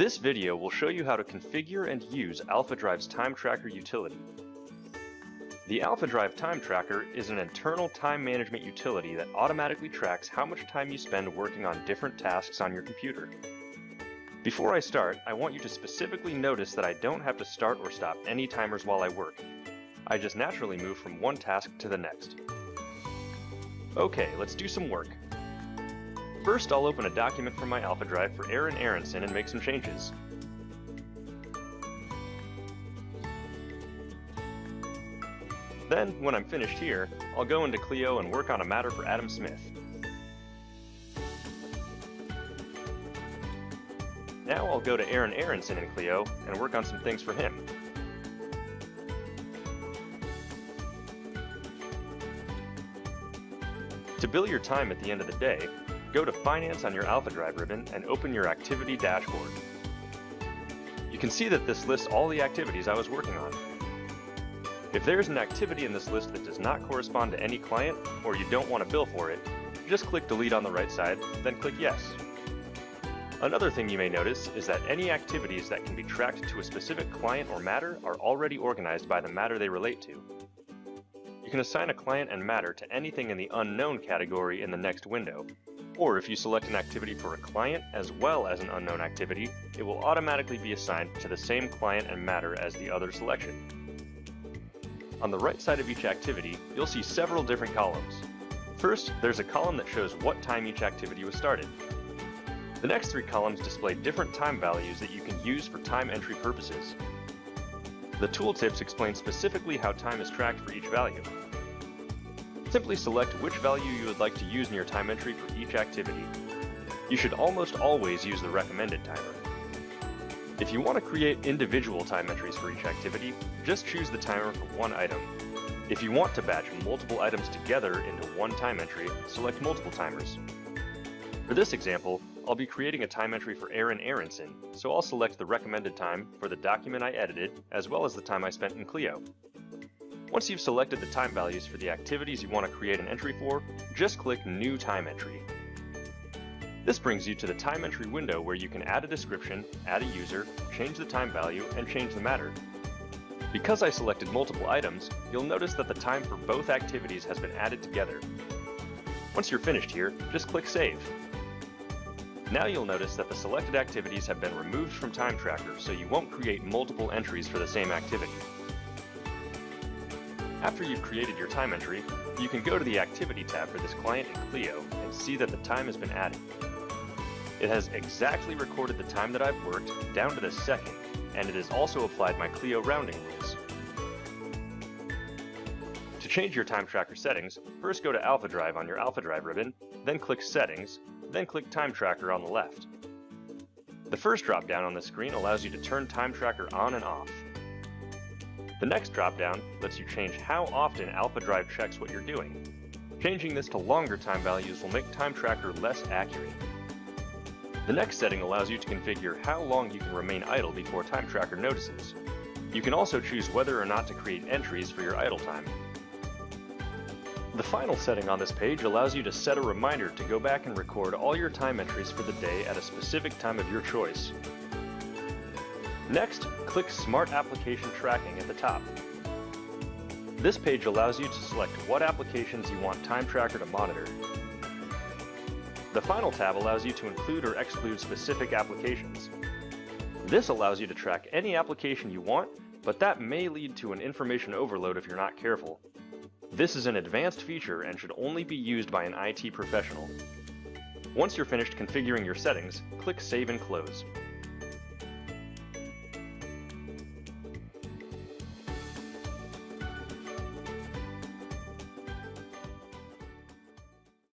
This video will show you how to configure and use AlphaDrive's TimeTracker utility. The AlphaDrive TimeTracker is an internal time management utility that automatically tracks how much time you spend working on different tasks on your computer. Before I start, I want you to specifically notice that I don't have to start or stop any timers while I work. I just naturally move from one task to the next. Okay, let's do some work. First, I'll open a document from my AlphaDrive for Aaron Aronson and make some changes. Then, when I'm finished here, I'll go into Clio and work on a matter for Adam Smith. Now I'll go to Aaron Aronson in Clio and work on some things for him. To bill your time at the end of the day, go to Finance on your AlphaDrive ribbon and open your Activity dashboard. You can see that this lists all the activities I was working on. If there's an activity in this list that does not correspond to any client, or you don't want to bill for it, just click Delete on the right side, then click Yes. Another thing you may notice is that any activities that can be tracked to a specific client or matter are already organized by the matter they relate to. You can assign a client and matter to anything in the Unknown category in the next window. Or if you select an activity for a client as well as an unknown activity, it will automatically be assigned to the same client and matter as the other selection. On the right side of each activity, you'll see several different columns. First, there's a column that shows what time each activity was started. The next three columns display different time values that you can use for time entry purposes. The tooltips explain specifically how time is tracked for each value. Simply select which value you would like to use in your time entry for each activity. You should almost always use the recommended timer. If you want to create individual time entries for each activity, just choose the timer for one item. If you want to batch multiple items together into one time entry, select multiple timers. For this example, I'll be creating a time entry for Aaron Aronson, so I'll select the recommended time for the document I edited, as well as the time I spent in Clio. Once you've selected the time values for the activities you want to create an entry for, just click New Time Entry. This brings you to the time entry window where you can add a description, add a user, change the time value, and change the matter. Because I selected multiple items, you'll notice that the time for both activities has been added together. Once you're finished here, just click Save. Now you'll notice that the selected activities have been removed from TimeTracker, so you won't create multiple entries for the same activity. After you've created your time entry, you can go to the Activity tab for this client in Clio and see that the time has been added. It has exactly recorded the time that I've worked, down to the second, and it has also applied my Clio rounding rules. To change your TimeTracker settings, first go to AlphaDrive on your AlphaDrive ribbon, then click Settings, then click TimeTracker on the left. The first drop-down on the screen allows you to turn TimeTracker on and off. The next drop-down lets you change how often AlphaDrive checks what you're doing. Changing this to longer time values will make TimeTracker less accurate. The next setting allows you to configure how long you can remain idle before TimeTracker notices. You can also choose whether or not to create entries for your idle time. The final setting on this page allows you to set a reminder to go back and record all your time entries for the day at a specific time of your choice. Next, click Smart Application Tracking at the top. This page allows you to select what applications you want TimeTracker to monitor. The final tab allows you to include or exclude specific applications. This allows you to track any application you want, but that may lead to an information overload if you're not careful. This is an advanced feature and should only be used by an IT professional. Once you're finished configuring your settings, click Save and Close.